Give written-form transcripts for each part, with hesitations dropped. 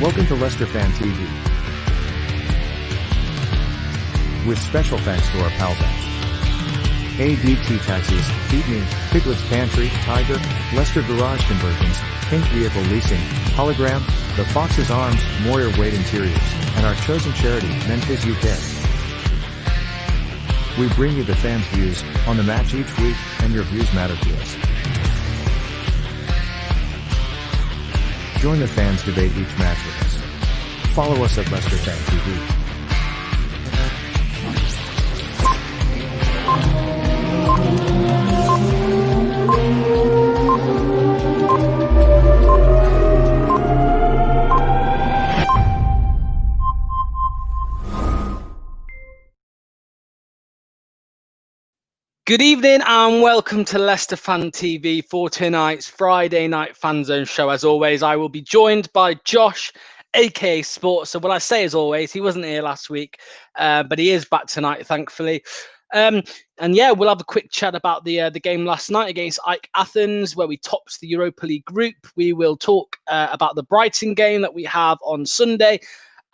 Welcome to Leicester Fan TV. With special thanks to our pal Ben. ADT Taxis, Feed Me, Piglet's Pantry, Tiger, Leicester Garage Conversions, Pink Vehicle Leasing, Hologram, The Fox's Arms, Moyer Wade Interiors, and our chosen charity, Memphis UK. We bring you the fans' views on the match each week, and your views matter to us. Join the fans debate each match with us. Follow us at Leicester Fan TV. Good evening and welcome to Leicester Fan TV for tonight's Friday night Fanzone show. As always, I will be joined by Josh, aka Sports. So when I say as always, he wasn't here last week, but he is back tonight, thankfully. And yeah, we'll have a quick chat about the game last night against AEK Athens, where we topped the Europa League group. We will talk about the Brighton game that we have on Sunday,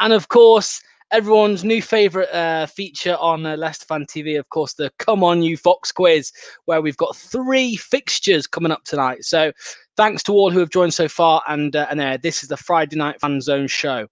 and of course, everyone's new favourite feature on Leicester Fan TV, of course, the Come On You Fox quiz, where we've got 3 fixtures coming up tonight. So thanks to all who have joined so far. And this is the Friday Night Fanzone show.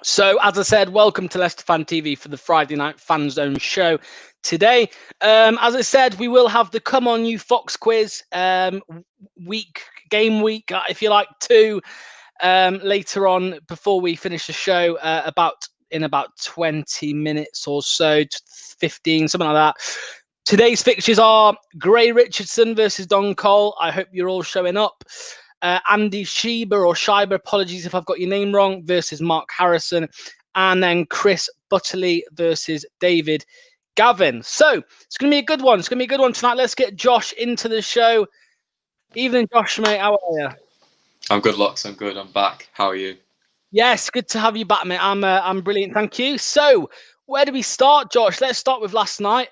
So, as I said, welcome to Leicester Fan TV for the Friday Night Fanzone show today. As I said, we will have the Come On You Fox quiz game week, if you like, 2 later on before we finish the show, in about 20 minutes or so, 15, something like that. Today's fixtures are Gray Richardson versus Don Cole. I hope you're all showing up. Andy Schieber, apologies if I've got your name wrong, versus Mark Harrison, and then Chris Butterley versus David Gavin. So it's going to be a good one. It's going to be a good one tonight. Let's get Josh into the show. Evening, Josh, mate. How are you? I'm good, Locks. I'm good. I'm back. How are you? Yes, good to have you back, mate. I'm brilliant. Thank you. So where do we start, Josh? Let's start with last night.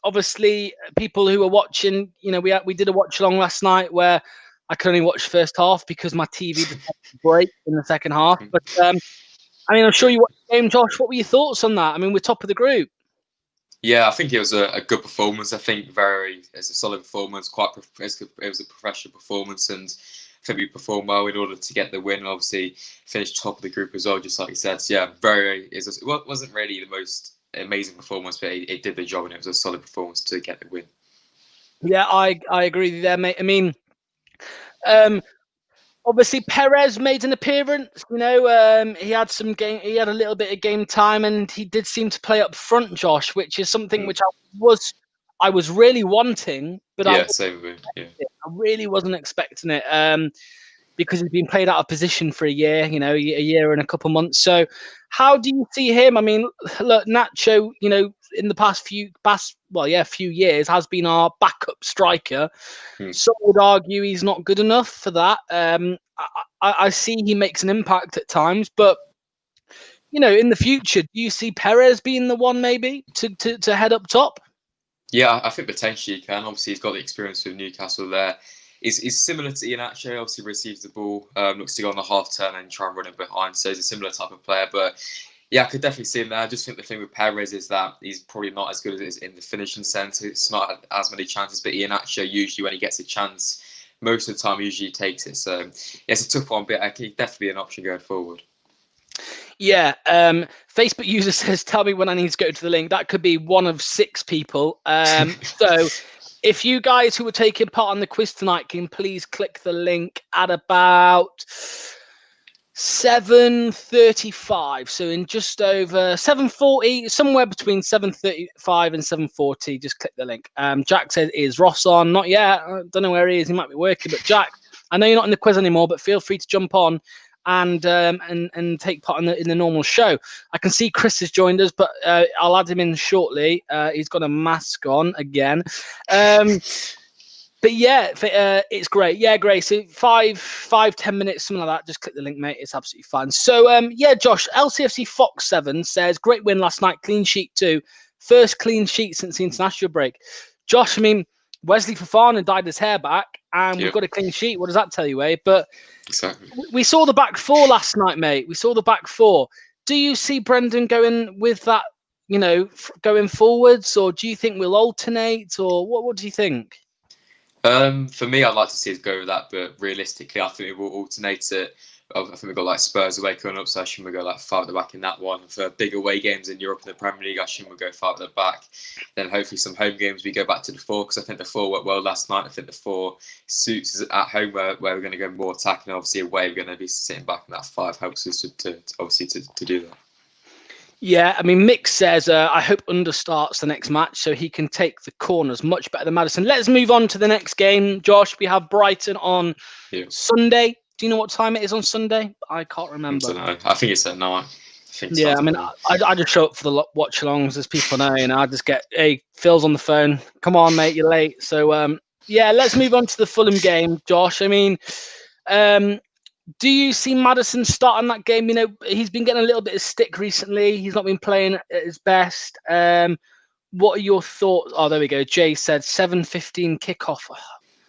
Obviously, people who were watching, we did a watch along last night where I could only watch the first half because my TV decided to break in the second half. But, I'm sure you watched the game, Josh. What were your thoughts on that? We're top of the group. Yeah, I think it was a good performance. I think it's a solid performance. It was a professional performance, and I think we performed well in order to get the win. Obviously, finished top of the group as well, just like you said. So, yeah, it wasn't really the most amazing performance, but it did the job, and it was a solid performance to get the win. Yeah, I agree with you there, mate. Obviously Perez made an appearance. He had a little bit of game time, and he did seem to play up front, Josh, which is something which I was really wanting, but same with me. I really wasn't expecting it. Because he's been played out of position for a year, a year and a couple months. So how do you see him? Look, Nacho, in the few years has been our backup striker. Some would argue he's not good enough for that. I see he makes an impact at times, but in the future, do you see Perez being the one maybe to head up top? Yeah, I think potentially he can. Obviously, he's got the experience with Newcastle there. Is similar to Iheanacho. Obviously receives the ball, looks to go on the half turn and try and run it behind. So he's a similar type of player. But yeah, I could definitely see him there. I just think the thing with Perez is that he's probably not as good as in the finishing sense. It's not as many chances. But Iheanacho, usually when he gets a chance, most of the time usually takes it. So yeah, it's a tough one, but I think definitely an option going forward. Yeah, Facebook user says, tell me when I need to go to the link. That could be one of 6 people. So if you guys who were taking part on the quiz tonight can please click the link at about 7:35. So in just over 7:40, somewhere between 7:35 and 7:40, just click the link. Jack says, is Ross on? Not yet. I don't know where he is. He might be working. But Jack, I know you're not in the quiz anymore, but feel free to jump on and take part in the normal show. I can see Chris has joined us, but I'll add him in shortly. He's got a mask on again. But yeah, it's great. Yeah, great. So 5-10 minutes, something like that. Just click the link, mate. It's absolutely fine. So yeah, Josh, LCFC Fox 7 says, great win last night, clean sheet too. First clean sheet since the international break. Josh, I mean, Wesley Fofana dyed his hair back, and we've got a clean sheet. What does that tell you, eh? But exactly. We saw the back four last night, mate. We saw the back four. Do you see Brendan going with that, going forwards, or do you think we'll alternate, or what do you think? For me, I'd like to see us go with that, but realistically, I think we will alternate it. I think we've got like Spurs away coming up, so I assume we'll go like 5 at the back in that one. For big away games in Europe and the Premier League, I assume we'll go 5 at the back. Then hopefully some home games we go back to the 4, because I think the 4 worked well last night. I think the 4 suits us at home where we're going to go more attacking. Obviously away we're going to be sitting back, and that 5 helps us to do that. Yeah, I mean, Mick says, I hope Under starts the next match so he can take the corners much better than Maddison. Let's move on to the next game, Josh. We have Brighton on Sunday. Do you know what time it is on Sunday? I can't remember. I don't know. I think it's at 9. Yeah, I mean, I just show up for the watch-alongs, as people know, and I just get, hey, Phil's on the phone. Come on, mate, you're late. So, yeah, let's move on to the Fulham game, Josh. I mean, do you see Maddison starting that game? He's been getting a little bit of stick recently. He's not been playing at his best. What are your thoughts? Oh, there we go. Jay said 7:15 kickoff.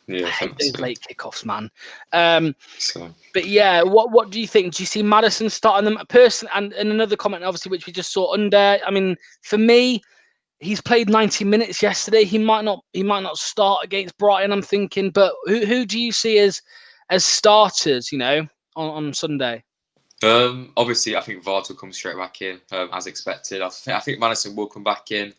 Yeah, I hate those late kickoffs, man. So. But yeah, what do you think? Do you see Maddison starting them? And another comment, obviously, which we just saw Under. I mean, for me, he's played 90 minutes yesterday. He might not start against Brighton, I'm thinking. But who do you see as starters, on Sunday? Obviously, I think Vard will come straight back in, as expected. I think Maddison will come back in.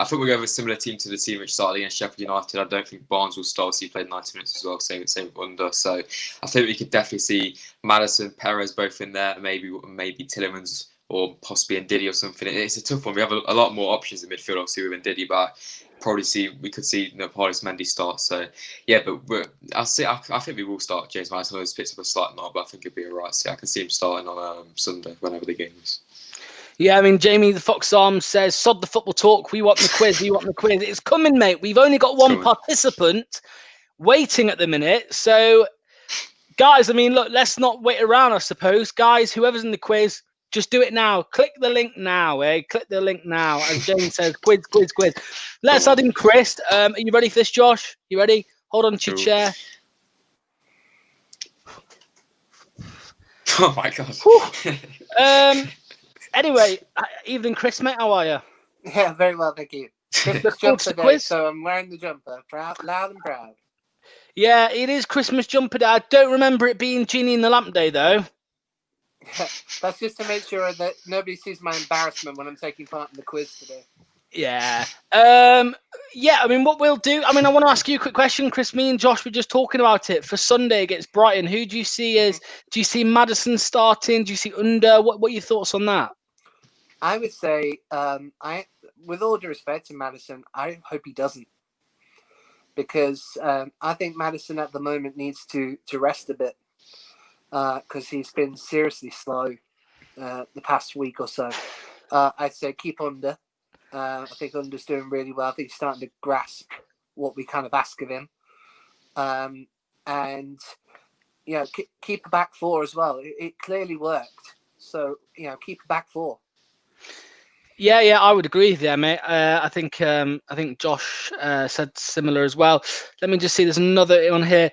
I think we'll go with a similar team to the team which started against Sheffield United. I don't think Barnes will start, so he played 90 minutes as well, same with Under. So I think we could definitely see Maddison, Perez both in there, maybe Tielemans or possibly Ndidi or something. It's a tough one. We have a lot more options in midfield, obviously, with Ndidi, but we could see Paris Mendy start. So yeah, but I think we will start James Maddison. He's picked up a slight nod, but I think it'll be alright. So I can see him starting on Sunday whenever the game is. Yeah, I mean, Jamie the Fox Arms says, sod the football talk. We want the quiz. We want the quiz. It's coming, mate. We've only got one participant waiting at the minute. So, guys, I mean, look, let's not wait around, I suppose. Guys, whoever's in the quiz, just do it now. Click the link now, eh? Click the link now. As Jamie says, quiz. Let's add in Chris. Are you ready for this, Josh? You ready? Hold on to your chair. Oh, my God. Anyway, evening, Chris, mate. How are you? Yeah, very well, thank you. Christmas jumper day, so I'm wearing the jumper, loud and proud. Yeah, it is Christmas jumper day. I don't remember it being Genie in the Lamp Day, though. Yeah, that's just to make sure that nobody sees my embarrassment when I'm taking part in the quiz today. Yeah. Yeah, I mean, what we'll do, I want to ask you a quick question, Chris. Me and Josh were just talking about it for Sunday against Brighton. Who do you see do you see Maddison starting? Do you see Under? What are your thoughts on that? I would say, with all due respect to Maddison, I hope he doesn't. Because I think Maddison at the moment needs to rest a bit. Because he's been seriously slow the past week or so. I'd say keep Under. I think Under's doing really well. I think he's starting to grasp what we kind of ask of him. And, keep a back 4 as well. It clearly worked. So, keep a back 4. Yeah, I would agree with you, mate. I think Josh said similar as well. Let me just see. There's another one here.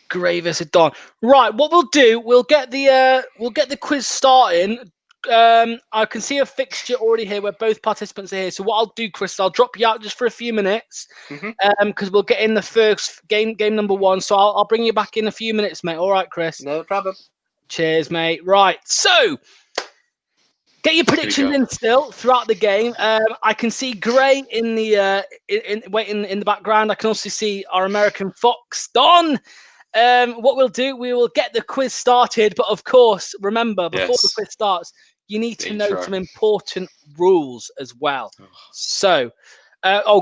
Gravis at Don. Right, what we'll do, we'll get the quiz starting. I can see a fixture already here where both participants are here. So what I'll do, Chris, I'll drop you out just for a few minutes, because we'll get in the first game number 1. So I'll bring you back in a few minutes, mate. All right, Chris. No problem. Cheers, mate. Right, so. Get your predictions in still throughout the game. I can see Gray in the in the background. I can also see our American Fox Don. What we'll do, we will get the quiz started. But of course, remember before the quiz starts, you need to know some important rules as well. So,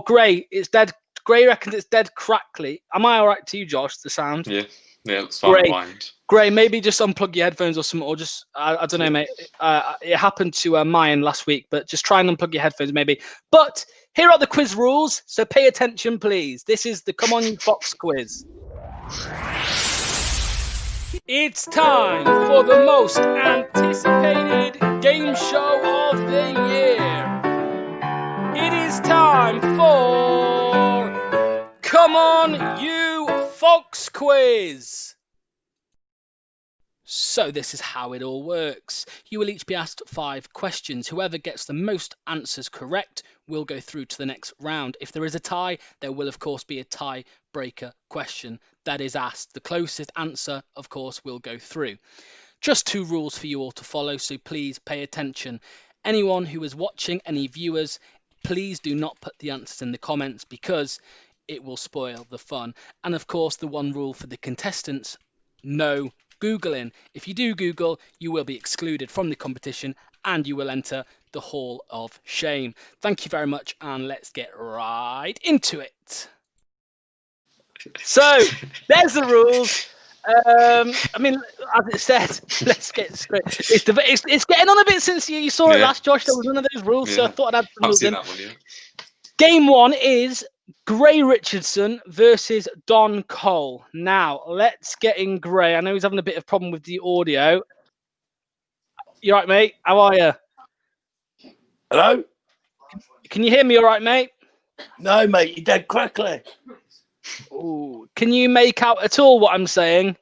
Gray, it's dead. Gray reckons it's dead crackly. Am I all right to you, Josh? The sound? Yeah, it's fine. Gray, maybe just unplug your headphones or something, or just, I don't know, mate. It happened to mine last week, but just try and unplug your headphones maybe. But here are the quiz rules, so pay attention, please. This is the Come On You Fox quiz. It's time for the most anticipated game show of the year. It is time for Come On You Fox quiz. So this is how it all works. You will each be asked 5 questions. Whoever gets the most answers correct will go through to the next round. If there is a tie, there will of course be a tiebreaker question that is asked. The closest answer, of course, will go through. Just 2 rules for you all to follow, so please pay attention. Anyone who is watching, any viewers, please do not put the answers in the comments because it will spoil the fun. And of course, the one rule for the contestants, no Googling. If you do Google, you will be excluded from the competition and you will enter the Hall of Shame. Thank you very much, and let's get right into it. So, there's the rules. I mean, as it said, let's get straight. It's getting on a bit since you saw it last, Josh. There was none of those rules, so I thought I'd add some rules in. That one, Game 1 is Gray Richardson versus Don Cole. Now, let's get in Gray. I know he's having a bit of problem with the audio. You all right, mate? How are you? Hello? Can you hear me all right, mate? No, mate, you're dead crackly. Ooh. Can you make out at all what I'm saying?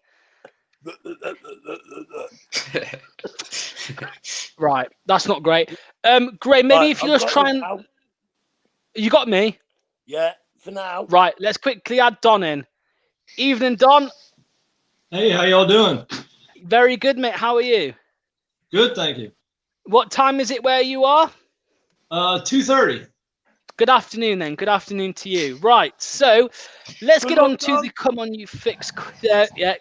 Right, that's not great. Gray, maybe Right, if you just try and... Now. You got me? Yeah, for now. Right, let's quickly add Don in. Evening, Don. Hey, how y'all doing? Very good, mate. How are you? Good, thank you. What time is it where you are? 2:30. Good afternoon, then. Good afternoon to you. Right, so let's get on to the Come On You Fix. Yeah,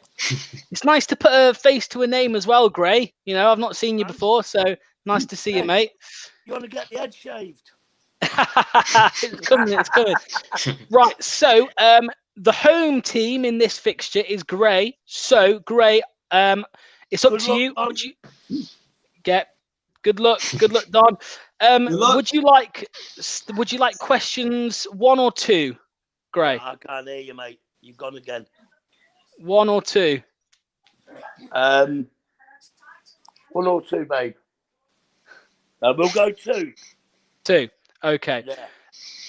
it's nice to put a face to a name as well, Gray. You know, I've not seen you before, so nice to see you, mate. You want to get the head shaved? It's coming. Right, so the home team in this fixture is Gray. So, Gray, it's up to you. Would you get good luck, Don? Would you like questions 1 or 2, Gray? I can't hear you, mate. You've gone again. 1 or 2? 1 or 2, babe. We'll go 2. 2. Okay. Yeah.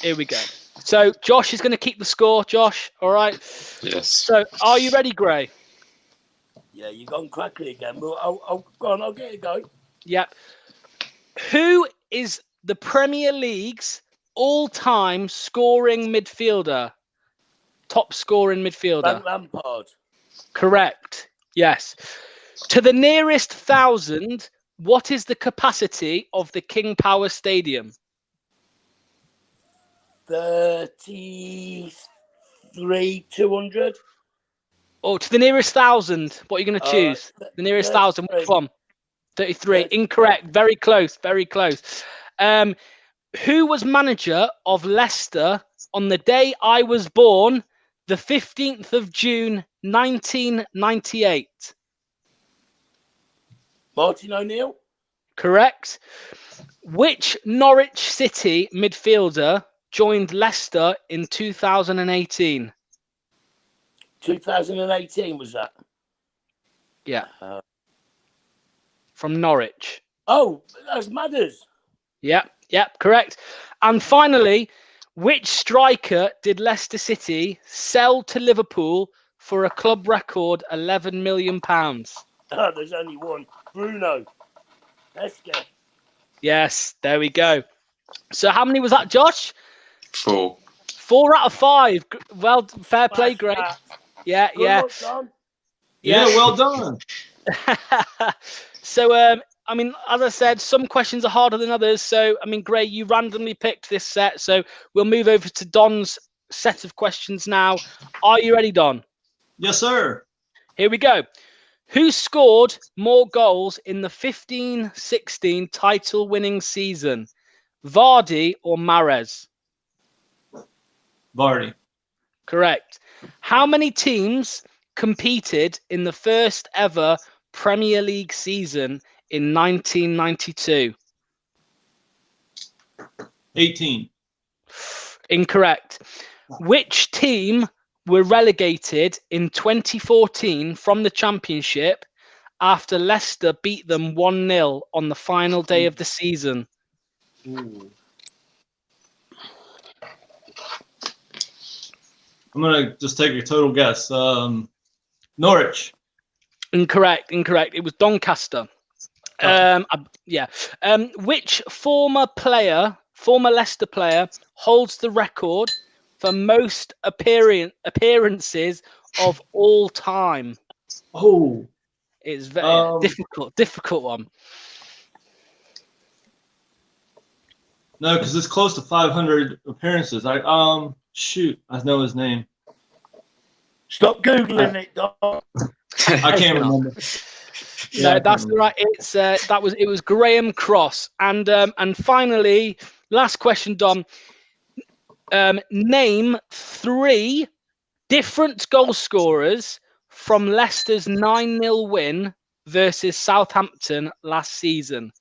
Here we go. So Josh is going to keep the score. Josh, all right? Yes. So are you ready, Gray? Yeah, you've gone crackly again. Well, go on, I'll get it going. Yep. Who is the Premier League's all-time scoring midfielder? Top scoring midfielder? Frank Lampard. Correct. Yes. To the nearest 1,000, what is the capacity of the King Power Stadium? 33,200. Oh, to the nearest 1,000. What are you going to choose? The nearest 1,000. Which one? 33. 33. Incorrect. Very close. Very close. Who was manager of Leicester on the day I was born, the 15th of June, 1998? Martin O'Neill. Correct. Which Norwich City midfielder joined Leicester in 2018? 2018 was that? Yeah. From Norwich. Oh, that's Madders. Yep, correct. And finally, which striker did Leicester City sell to Liverpool for a club record £11 million? Oh, there's only one. Bruno. Let's go. Yes, there we go. So how many was that, Josh? 4. 4 out of 5. Well, fair play, Greg. Yeah. Good luck, Yeah, well done. So, I mean, as I said, some questions are harder than others. So, I mean, Gray, you randomly picked this set. So we'll move over to Don's set of questions now. Are you ready, Don? Yes, sir. Here we go. Who scored more goals in the 15-16 title-winning season? Vardy or Mahrez? Vardy. Correct. How many teams competed in the first ever Premier League season in 1992? 18. Incorrect. Which team were relegated in 2014 from the Championship after Leicester beat them 1-0 on the final day of the season? Ooh. I'm going to just take a total guess. Norwich. Incorrect. It was Doncaster. Which former Leicester player holds the record for most appearances of all time? Oh. It's very difficult one. No, because it's close to 500 appearances. I know his name. Stop Googling it, Dom. I can't remember. No, that's right. It was Graham Cross. And finally, last question, Dom. Name 3 different goal scorers from Leicester's 9-0 win versus Southampton last season.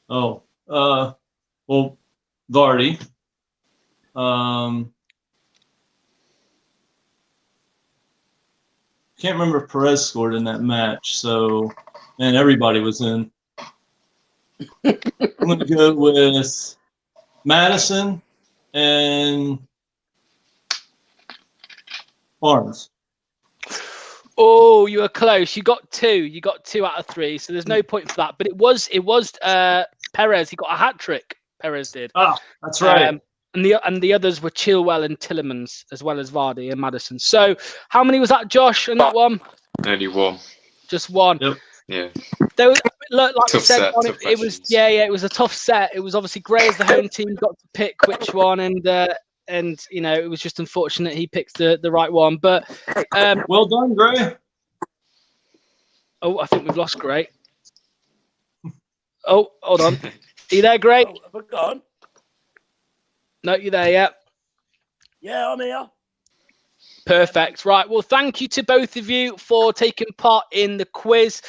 Well, Vardy. Can't remember if Perez scored in that match, so everybody was in. I'm going to go with Madison and Barnes. Oh, you were close. You got 2. You got 2 out of 3, so there's no point for that. But it was Perez. He got a hat trick. Perez did. Ah, that's right. And the others were Chilwell and Tielemans, as well as Vardy and Madison. So how many was that, Josh, in that one? Only one. Just one. Yep. Yeah. There was, like Tough I said, set, tough it was questions. it was a tough set. It was obviously Gray as the home team got to pick which one, and it was just unfortunate he picked the right one. But well done, Gray. oh, I think we've lost Gray. Oh, hold on. Are you there, Gray? Oh, have I gone? No, you're there, yeah. Yeah, I'm here. Perfect. Right. Well, thank you to both of you for taking part in the quiz.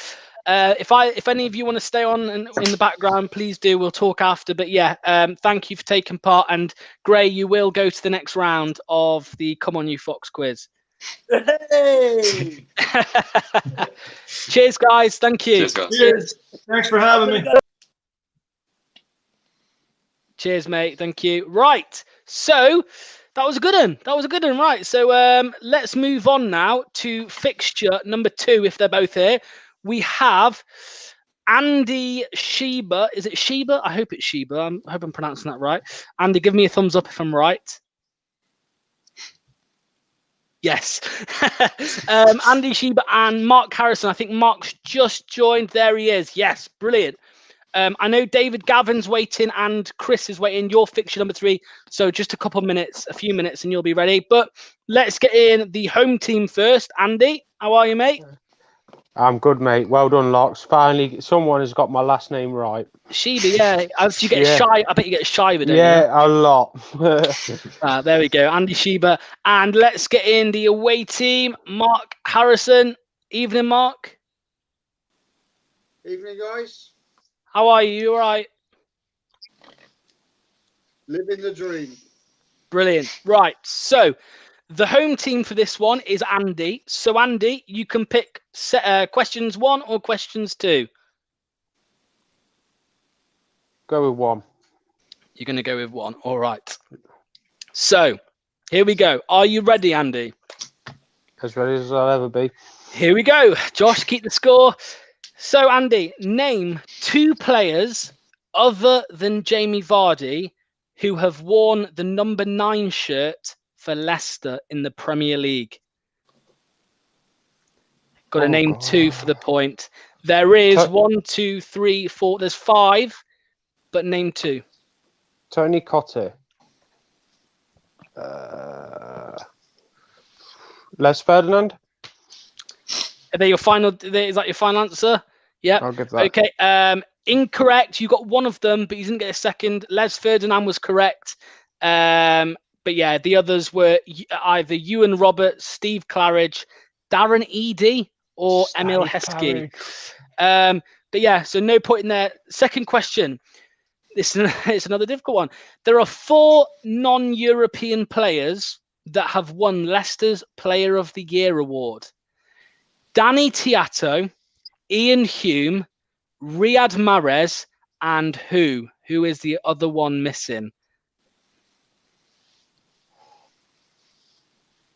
If any of you want to stay on in the background, please do. We'll talk after. But yeah, thank you for taking part. And Gray, you will go to the next round of the Come On You Fox quiz. Hey! Cheers, guys. Thank you. Cheers, guys. Cheers. Thanks for having me. Cheers, mate. Thank you. Right. So that was a good one. Right. So let's move on now to fixture number 2, if they're both here. We have Andy Sheba. Is it Sheba? I hope it's Sheba. I hope I'm pronouncing that right. Andy, give me a thumbs up if I'm right. Yes. Andy Sheba and Mark Harrison. I think Mark's just joined. There he is. Yes. Brilliant. I know David Gavin's waiting and Chris is waiting. Your fixture number 3. So just a few minutes and you'll be ready. But let's get in the home team first. Andy, how are you, mate? I'm good, mate. Well done, Locks. Finally, someone has got my last name right. Sheba, yeah. As you get shy, I bet you get shy with it. Yeah, a lot. There we go. Andy Sheba. And let's get in the away team. Mark Harrison. Evening, Mark. Evening, guys. How are you? You all right? Living the dream. Brilliant. Right. So the home team for this one is Andy. So Andy, you can pick questions 1 or questions 2. Go with 1. You're going to go with 1. All right. So here we go. Are you ready, Andy? As ready as I'll ever be. Here we go. Josh, keep the score. So, Andy, name 2 players other than Jamie Vardy who have worn the number 9 shirt for Leicester in the Premier League. Got to name 2 for the point. There is 1, 2, 3, 4. There's 5, but name 2. Tony Cottee. Les Ferdinand. Is that your final answer? Yeah. I'll give that. Okay. Incorrect. You got one of them, but you didn't get a second. Les Ferdinand was correct. But yeah, the others were either Ewan Roberts, Steve Claridge, Darren Eady or Emil Heskey? But yeah, so no point in there. Second question. It's another difficult one. There are 4 non-European players that have won Leicester's Player of the Year award. Danny Tiato, Ian Hume, Riyad Mahrez, and who? Who is the other one missing?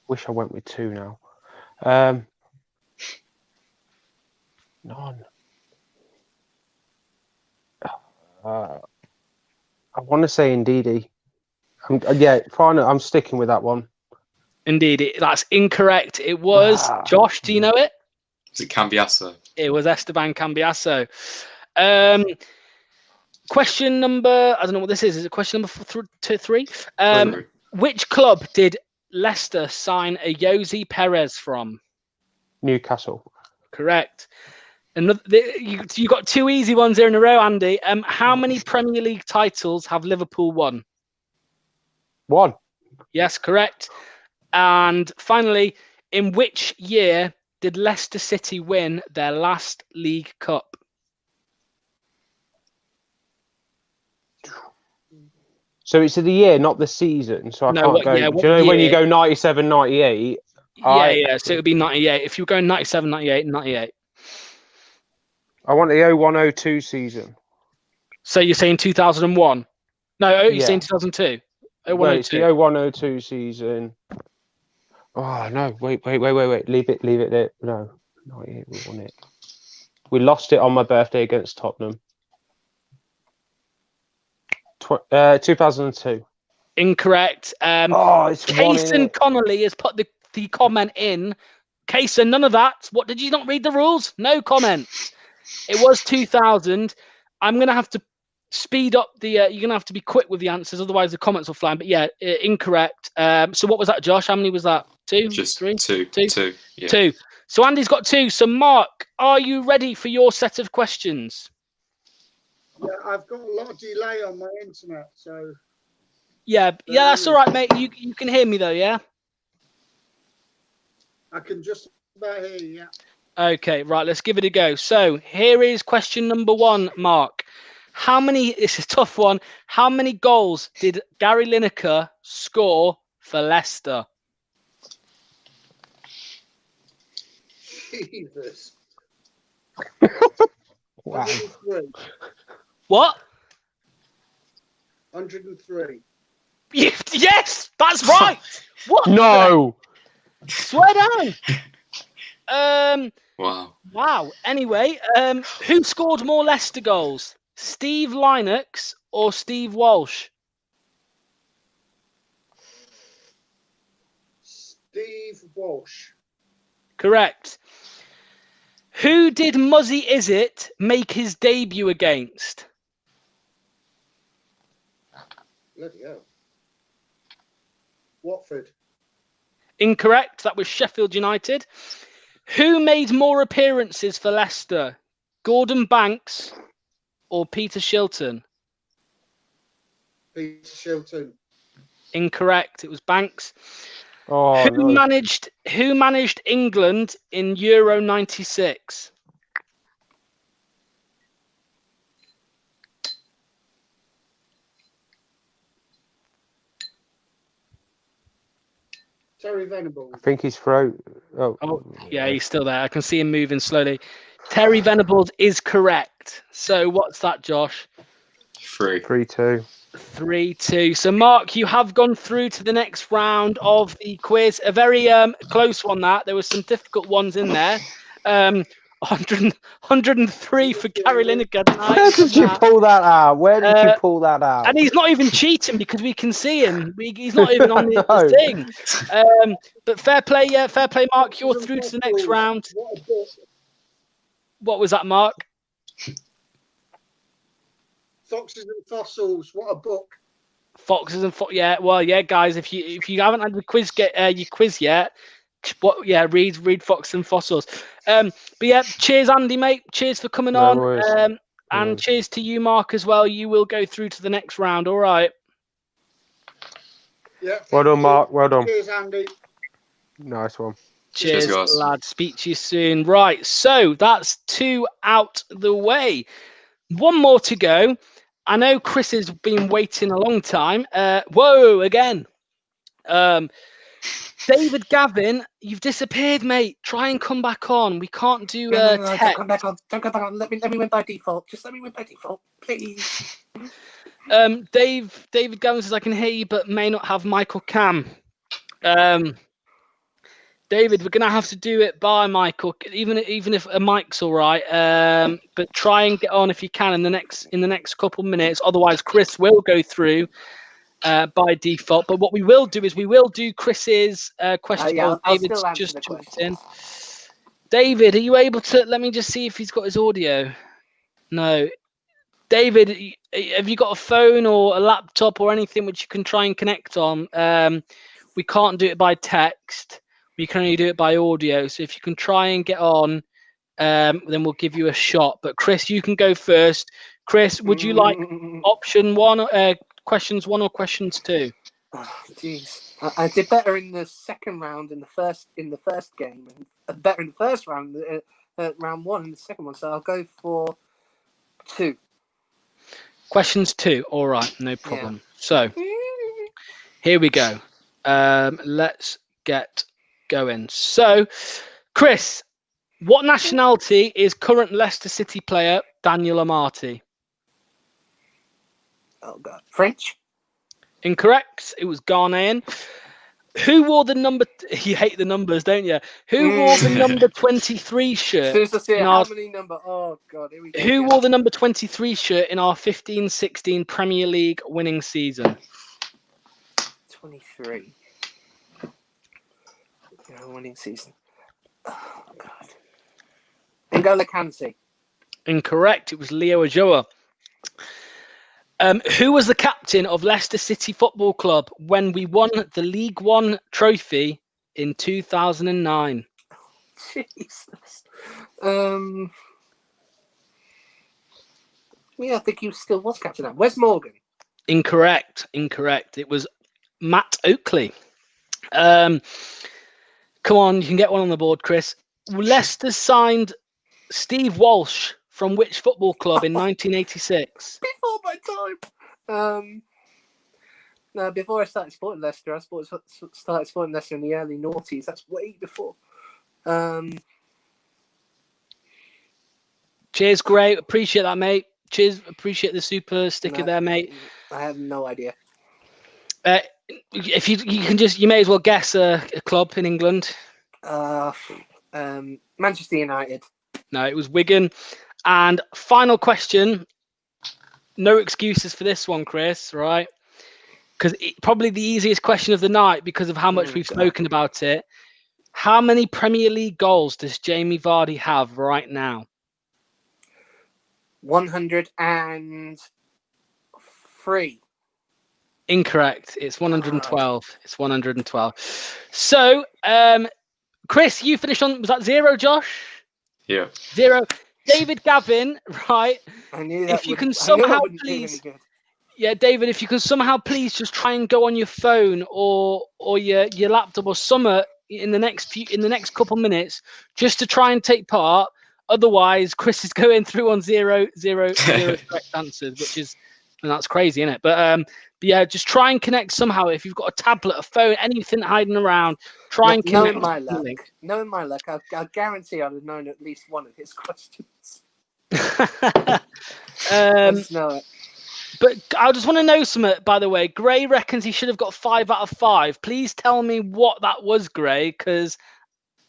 Wish I went with 2 now. None. I want to say Ndidi. Yeah, fine. I'm sticking with that one. Indeed, that's incorrect. It was Josh. Do you know it? Is it Cambiasso? It was Esteban Cambiasso. Question number. I don't know what this is. Is it question number 3? Which club did Leicester sign a Jose Perez from? Newcastle. Correct. You got 2 easy ones here in a row, Andy. How many Premier League titles have Liverpool won? 1. Yes, correct. And finally, in which year did Leicester City win their last League Cup? So it's the year, not the season. So I can't go. Yeah, do you know when you go 97, 98? Yeah. So it would be 98. If you were going 97, 98, 98. I want the 0102 season. So you're saying 2001? No, you're saying 2002. No, it's the 0102 season. Oh no! Wait! Leave it there. No, 98. We won it. We lost it on my birthday against Tottenham. 2002. Incorrect. It's Kaysen Connolly has put the comment in. Kaysen, none of that. What, did you not read the rules? No comments. It was 2000. I'm going to have to speed up the... you're going to have to be quick with the answers, otherwise the comments will fly. But yeah, incorrect. So what was that, Josh? How many was that? 2? Just 3? 2. 2. Yeah. 2. So Andy's got 2. So Mark, are you ready for your set of questions? Yeah, I've got a lot of delay on my internet, so... Yeah, that's all right, mate. You can hear me, though, yeah? I can just about hear you, yeah. Okay, right, let's give it a go. So here is question number 1, Mark. It's a tough one. How many goals did Gary Lineker score for Leicester? Jesus. Wow. 103. What? 103. Yes, that's right. What? No. Swear down. Wow. Anyway, who scored more Leicester goals? Steve Lynox or Steve Walsh? Steve Walsh. Correct. Who did Muzzy Izzet make his debut against? Bloody hell. Watford. Incorrect. That was Sheffield United. Who made more appearances for Leicester? Gordon Banks or Peter Shilton? Peter Shilton. Incorrect. It was Banks. Oh, Who managed England in Euro 96? Terry Venables. I think he's throat. Oh, yeah, he's still there. I can see him moving slowly. Terry Venables is correct. So what's that, Josh? 3. 3-2. 3-2. So Mark, you have gone through to the next round of the quiz. A very close one. There were some difficult ones in there. 103 for Gary Lineker tonight. Where did you pull that out? Where did you pull that out? And he's not even cheating because we can see him. He's not even on the thing. But fair play, Mark. You're through to the next round. What was that, Mark? Foxes and Fossils. What a book. Foxes and yeah. Well, yeah, guys. If you haven't had the quiz your quiz yet, read Foxes and Fossils. But yeah, cheers, Andy, mate. Cheers for coming on. And cheers to you, Mark, as well. You will go through to the next round. All right. Yeah. Well done, Mark. Well done. Cheers, Andy. Nice one. Cheers, guys. lad. Speak to you soon. Right, so that's 2 out the way. One more to go. I know Chris has been waiting a long time. Whoa, again. David Gavin, you've disappeared, mate. Try and come back on. We can't do No, text. don't come back on. Don't come back on. Let me win by default. Just let me win by default, please. David Gavin says I can hear you, but may not have Michael Cam. David, we're gonna have to do it by Michael, even if a mic's all right. But try and get on if you can in the next couple minutes. Otherwise, Chris will go through by default. But what we will do is we will do Chris's question. Yeah, I'll David's still answer just the jumped question. in. David, are you able to? Let me just see if he's got his audio. No. David, have you got a phone or a laptop or anything which you can try and connect on? We can't do it by text. We can only do it by audio. So if you can try and get on, then we'll give you a shot. But Chris, you can go first. Chris, would you like option one, questions 1 or questions 2? Oh, jeez, I did better in the second round in the first game, and better in the first round, round 1 in the second one. So I'll go for 2. Questions 2. All right, no problem. So here we go. Let's get going. So, Chris, what nationality is current Leicester City player Daniel Amati? Oh God, French. Incorrect. It was Ghanaian. Who wore the number? You hate the numbers, don't you? Who wore the number 23 shirt? As soon as I see in how our- many number? Oh God, here we go. Who wore the number 23 shirt in our 15-16 Premier League winning season? 23. Winning season. Oh God. N'Golo Kante. Incorrect. It was Leo Ajoa. Who was the captain of Leicester City Football Club when we won the League One trophy in 2009? Jesus. Yeah, I think he still was captain. Where's Morgan? Incorrect. It was Matt Oakley. Come on, you can get one on the board, Chris. Leicester signed Steve Walsh from which football club in 1986? Before my time. No, before I started supporting Leicester, started supporting Leicester in the early noughties. That's way before. Cheers, great. Appreciate that, mate. Cheers. Appreciate the super sticker there, mate. I have no idea. If you can just, you may as well guess a club in England. Manchester United. No, it was Wigan. And final question. No excuses for this one, Chris, right? Because probably the easiest question of the night because of how much we've spoken about it. How many Premier League goals does Jamie Vardy have right now? 103. Incorrect. It's 112. It's 112. So, Chris, you finished on, was that 0, Josh? Yeah. 0. David Gavin, right? I knew that. If you can somehow please, David, if you can somehow please just try and go on your phone or your laptop or somewhere in the next couple minutes just to try and take part. Otherwise, Chris is going through on 0 correct answers, and that's crazy, isn't it? But yeah, just try and connect somehow. If you've got a tablet, a phone, anything hiding around, try and connect. Knowing my luck, I'll guarantee I'd have known at least one of his questions. I just know it. But I just want to know something, by the way. Gray reckons he should have got 5 out of 5. Please tell me what that was, Gray, because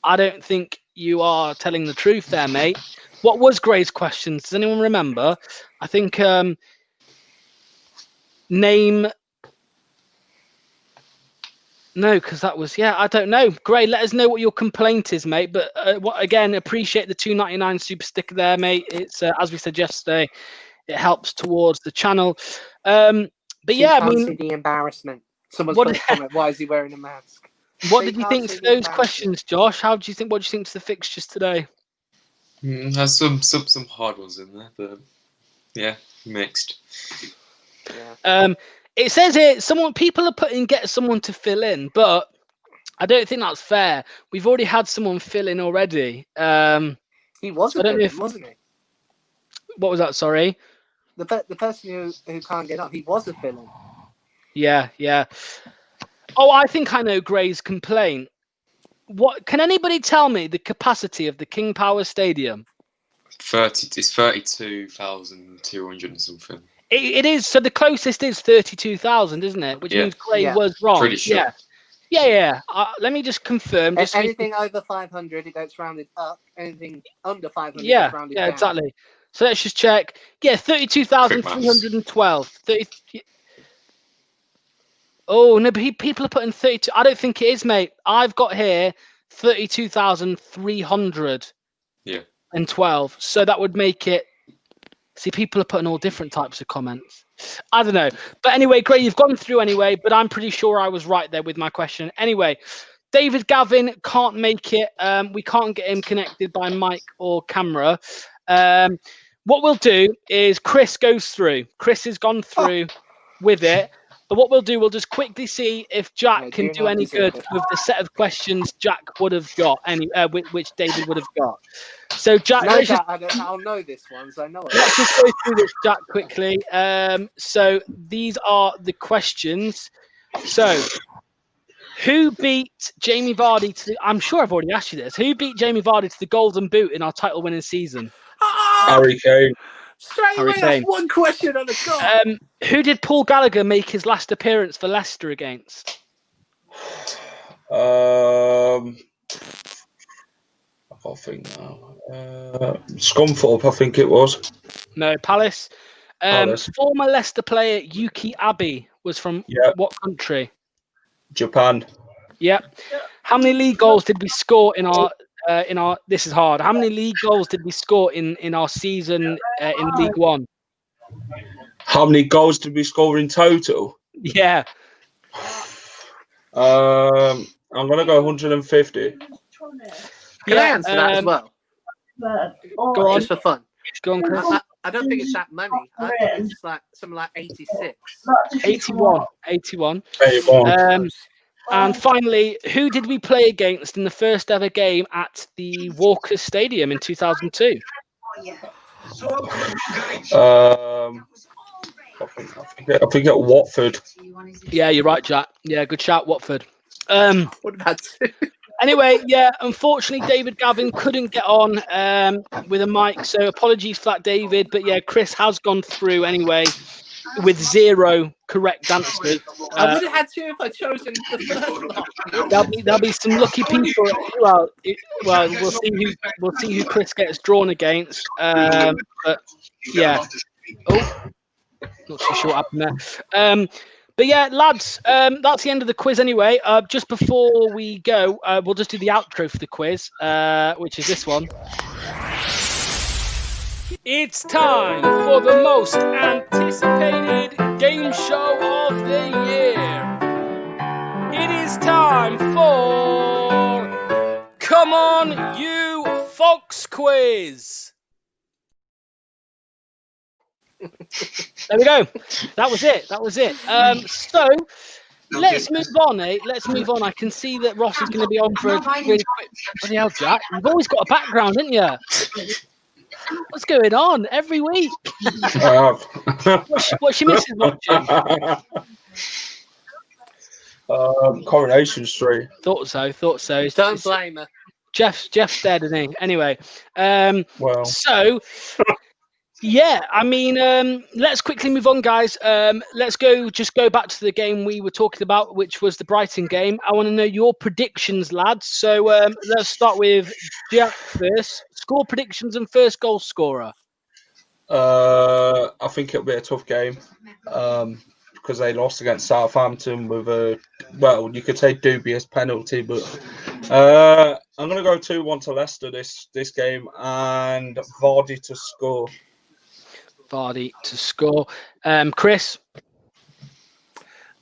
I don't think you are telling the truth there, mate. What was Gray's questions? Does anyone remember? I think name. No, because that was, I don't know. Gray, let us know what your complaint is, mate. But again, appreciate the $2.99 super sticker there, mate. It's as we said yesterday, it helps towards the channel. But yeah, I mean, see the embarrassment. Someone's put a comment. Why is he wearing a mask? What did you think to those questions, Josh? What do you think to the fixtures today? There's some hard ones in there, but yeah, mixed. Yeah. It says here people are putting get someone to fill in, but I don't think that's fair. We've already had someone fill in already. He was I a don't know villain, if- wasn't he? What was that? Sorry. The person who can't get up, he was a villain. Yeah, yeah. Oh, I think I know Gray's complaint. What can anybody tell me the capacity of the King Power Stadium? It's 32,200 and something. It is. So the closest is 32,000, isn't it? Which Yeah. means Gray Yeah. was wrong. Pretty sure. Yeah. Let me just confirm. Just so we Anything over 500, it gets rounded up. Anything under 500, it yeah, gets rounded yeah, down. exactly. So let's just check. Yeah, 32,312. 30. Oh no, but people are putting 32. I don't think it is, mate. I've got here 32,300. Yeah. And 12. So that would make it. See, people are putting all different types of comments. I don't know. But anyway, Gray, you've gone through anyway, but I'm pretty sure I was right there with my question. Anyway, David Gavin can't make it. We can't get him connected by mic or camera. What we'll do is Chris goes through. Chris has gone through with it. But what we'll do, we'll just quickly see if Jack can do any good with the set of questions Jack would have got, which David would have got. So Jack, I'll know this one, so I know it. let's just go through this, Jack, quickly. So these are the questions. So, who beat Jamie Vardy to the... I'm sure I've already asked you this. Who beat Jamie Vardy to the Golden Boot in our title-winning season? Harry Kane. Straight Harry away, Kane. that's one question on the card. Who did Paul Gallagher make his last appearance for Leicester against? I can't think now. Scunthorpe, I think it was. No, Palace. Palace. Former Leicester player Yuki Abe was from what country? Japan. Yep. How many league goals did we score in our? This is hard. How many league goals did we score in our season in League One? How many goals did we score in total? Yeah. I'm gonna go 150. Can I answer that as well? Go on. Just for fun. Go on, Chris. I don't think it's that money. I think it's like something like 86. 81. 81. And finally, who did we play against in the first ever game at the Walker Stadium in 2002? I think at Watford. Yeah, you're right, Jack. Yeah, good shout, Watford. What about two? Anyway, yeah, unfortunately, David Gavin couldn't get on with a mic, so apologies for that, David. But yeah, Chris has gone through anyway with 0 correct answers. I would have had two if I'd chosen the first lot. There'll be some lucky people. Well, we'll see who Chris gets drawn against. But yeah, not too sure what happened there. But yeah, lads, that's the end of the quiz anyway. Just before we go, we'll just do the outro for the quiz, which is this one. It's time for the most anticipated game show of the year. It is time for Come On You Fox Quiz. There we go. That was it. So let's move on, Let's move on. I can see that Ross is going to be on for a really quick. Bloody hell, Jack. You've always got a background, haven't you? What's going on every week? What's your missus watching? Coronation Street. Thought so. Don't blame her. Jeff's dead, isn't he? Anyway, Well. So yeah, I mean, let's quickly move on, guys. Let's go back to the game we were talking about, which was the Brighton game. I want to know your predictions, lads. So let's start with Jack first. Score predictions and first goal scorer. I think it'll be a tough game because they lost against Southampton with you could say dubious penalty, but I'm going to go 2-1 to Leicester this game and Vardy to score. Chris?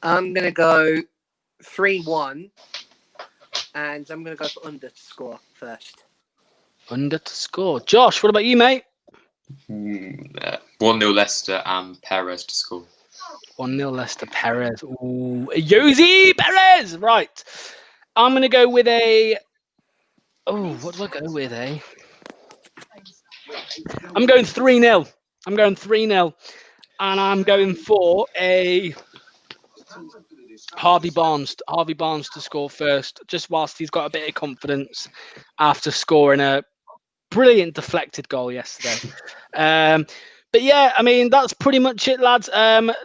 I'm going to go 3-1 and I'm going to go for under to score first. Under to score. Josh, what about you, mate? 1-0 Leicester and Perez to score. 1-0 Leicester, Perez. Ooh, Jose Perez! Right. I'm going to go with a. Oh, what do I go with? I'm going 3-0. I'm going 3-0. And I'm going for a Harvey Barnes to score first, just whilst he's got a bit of confidence after scoring a brilliant deflected goal yesterday. But yeah, I mean, that's pretty much it, lads.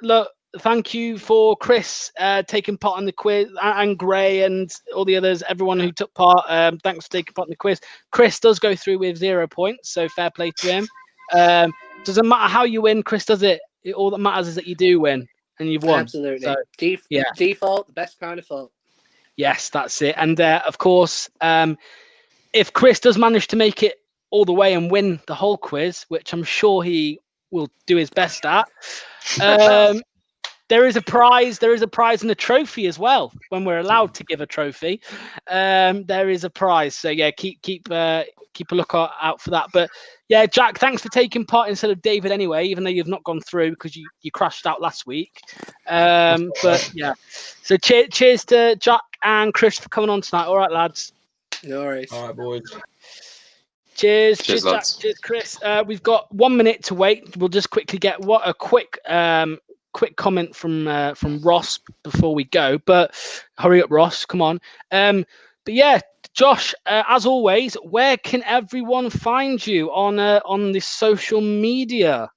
Look, thank you for Chris taking part in the quiz, and Gray and all the others, everyone who took part. Thanks for taking part in the quiz. Chris does go through with 0 points, so fair play to him. Doesn't matter how you win, Chris, does it? All that matters is that you do win and you've won. Absolutely. So, yeah. Default, the best kind of fault. Yes, that's it. And of course, if Chris does manage to make it all the way and win the whole quiz, which I'm sure he will do his best at, there is a prize. There is a prize and a trophy as well. When we're allowed to give a trophy, there is a prize. So yeah, keep a lookout out for that. But yeah, Jack, thanks for taking part instead of David anyway, even though you've not gone through because you crashed out last week. But yeah, so cheers to Jack and Chris for coming on tonight. All right, lads. No worries. All right, boys. Cheers, Cheers, Jack. lads. Cheers, Chris. We've got 1 minute to wait. We'll just quickly get a quick comment from Ross before we go. But hurry up, Ross. Come on. But yeah, Josh, as always, where can everyone find you on this social media?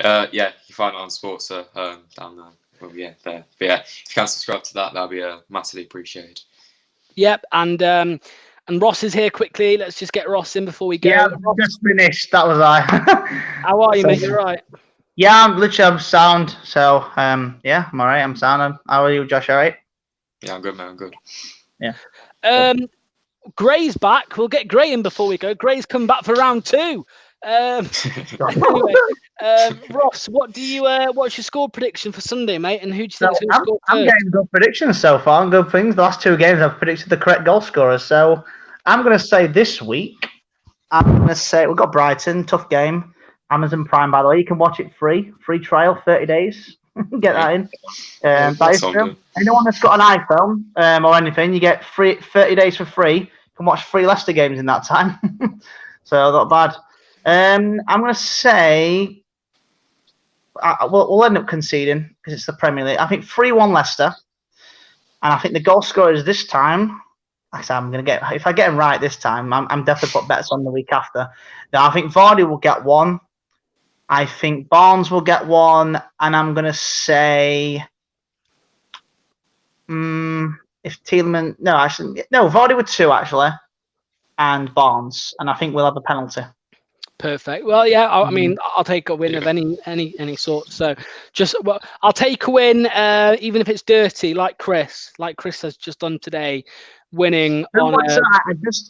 Yeah, you can find it on Sportser down there. Well, yeah, there. But yeah, if you can subscribe to that, that'll be massively appreciated. Yep, and Ross is here quickly. Let's just get Ross in before we go. Yeah, I've just finished. That was I. How are you, mate? You're right. Yeah, I'm sound. So yeah, I'm alright. I'm sound. How are you, Josh? Alright? Yeah, I'm good, man. I'm good. Yeah. Gray's back. We'll get Gray in before we go. Gray's come back for round 2. Anyway, Ross, what's your score prediction for Sunday, mate? And who do you think is going to score I'm first? getting good predictions so far and good things. The last 2 games I've predicted the correct goal scorers. So I'm going to say this week, we've got Brighton, tough game. Amazon Prime, by the way. You can watch it free trial, 30 days. Get that in. That is true. Anyone that's got an iPhone or anything, you get 30 days for free. You can watch 3 Leicester games in that time. So not bad. I'm going to say we'll end up conceding because it's the Premier League. I think 3-1 Leicester, and I think the goal scorers this time. I'm going to get. If I get them right this time, I'm definitely put bets on the week after. Now I think Vardy will get 1. I think Barnes will get 1, and I'm going to say, if Tielemans, Vardy with 2 actually, and Barnes, and I think we'll have a penalty. Perfect. Well, yeah. I mean, I'll take a win of any sort. So, I'll take a win, even if it's dirty, like Chris has just done today, winning Who on.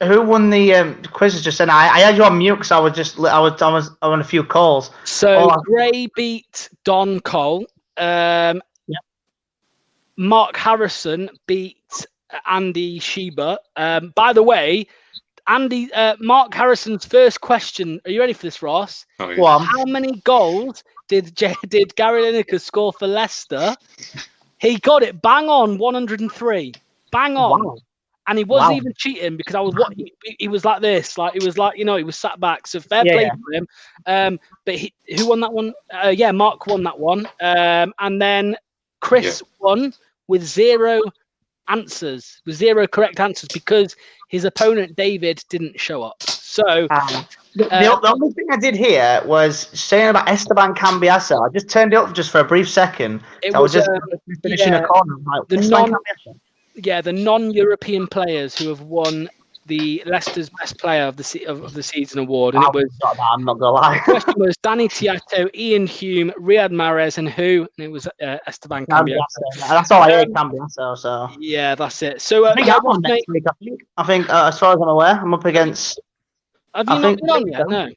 Who won the quizzes just then? I had you on mute because I was on a few calls. So Gray beat Don Cole. Mark Harrison beat Andy Sheba. By the way, Mark Harrison's first question. Are you ready for this, Ross? Oh, yeah. How many goals did Gary Lineker score for Leicester? He got it bang on, 103. Bang on. Wow. And he wasn't even cheating because I was he was like this, he was sat back. So fair play for him. But who won that one? Mark won that one. And then Chris won with 0 answers, with 0 correct answers because his opponent David didn't show up. So the only thing I did here was saying about Esteban Cambiasso. I just turned it up just for a brief second. I was just finishing a corner. The non-European players who have won the Leicester's Best Player of the Season award, and I'm not gonna lie. The question was Danny Tiato, Ian Hume, Riyad Mahrez, and who? And it was Esteban Cambiasso. That's all I heard, Cambiasso. So yeah, that's it. So I think I'm on next week. I think as far as I'm aware, I'm up against. Have you not been on yet? No.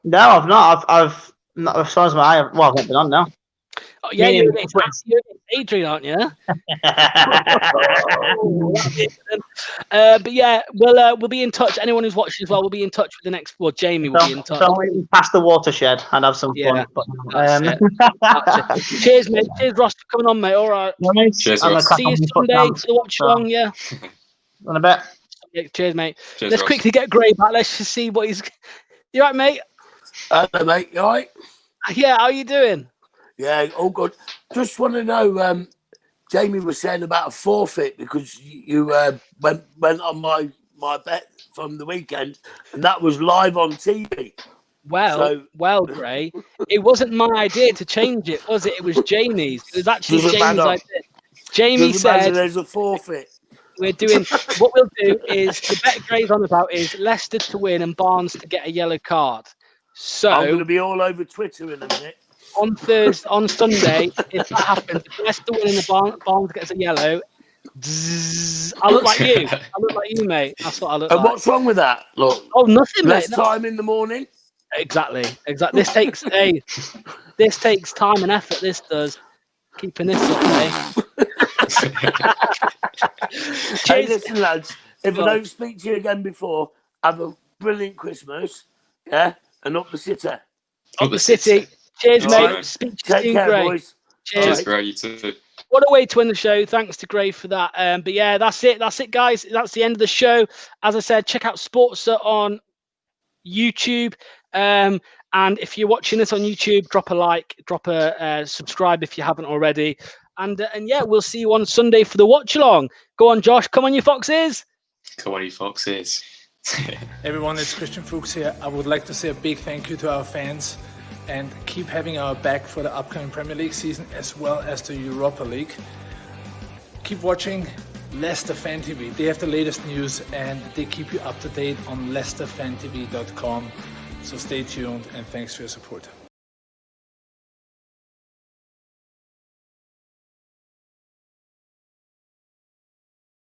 No, I've not. I've not as far as my. I've not been on now. Oh, yeah, you're Adrian, aren't you? But yeah, we'll be in touch. Anyone who's watching as well, we'll be in touch with the next. Well, Jamie will be in touch. So we pass the watershed and have some fun. That's it. Cheers, mate. Cheers, Ross, for coming on, mate. All right. Cheers, Ross. See you Sunday for the watch along. Yeah. On a bet. Yeah, cheers, mate. Cheers, Let's Ross. quickly get Gray back. Let's just see what he's. You right, mate? Hello, mate. You all right? Yeah. How you doing? Yeah, all good. Just want to know, Jamie was saying about a forfeit because you went on my bet from the weekend, and that was live on TV. Well, Gray, it wasn't my idea to change it, was it? It was Jamie's. It was actually Doesn't Jamie's matter. idea. Jamie Doesn't matter, said there's a forfeit. we're doing. What we'll do is the bet Gray's on about is Leicester to win and Barnes to get a yellow card. So I'm going to be all over Twitter in a minute. on Sunday, if that happens, if Leicester win and the Barnes gets a yellow, I look like you. I look like you, mate. That's what I look And like. what's wrong with that? Look, Oh, nothing, less mate. time in the morning. Exactly. This takes this takes time and effort. This does. Keeping this up, eh? Hey, Cheers. listen, lads. If I don't speak to you again before, have a brilliant Christmas. Yeah, and up the city. Up the city. Cheers, All mate. right. Speak to you Take soon, care, Gray. boys. Cheers. Cheers, Gray. You too. What a way to end the show. Thanks to Gray for that. But yeah, that's it. That's it, guys. That's the end of the show. As I said, check out Sportser on YouTube. And if you're watching this on YouTube, drop a like, drop a subscribe if you haven't already. And yeah, we'll see you on Sunday for the watch along. Go on, Josh. Come on, you foxes. Come on, you foxes. Everyone, it's Christian Fuchs here. I would like to say a big thank you to our fans and keep having our back for the upcoming Premier League season as well as the Europa League. Keep watching Leicester Fan TV. They have the latest news and they keep you up to date on leicesterfantv.com. So stay tuned and thanks for your support.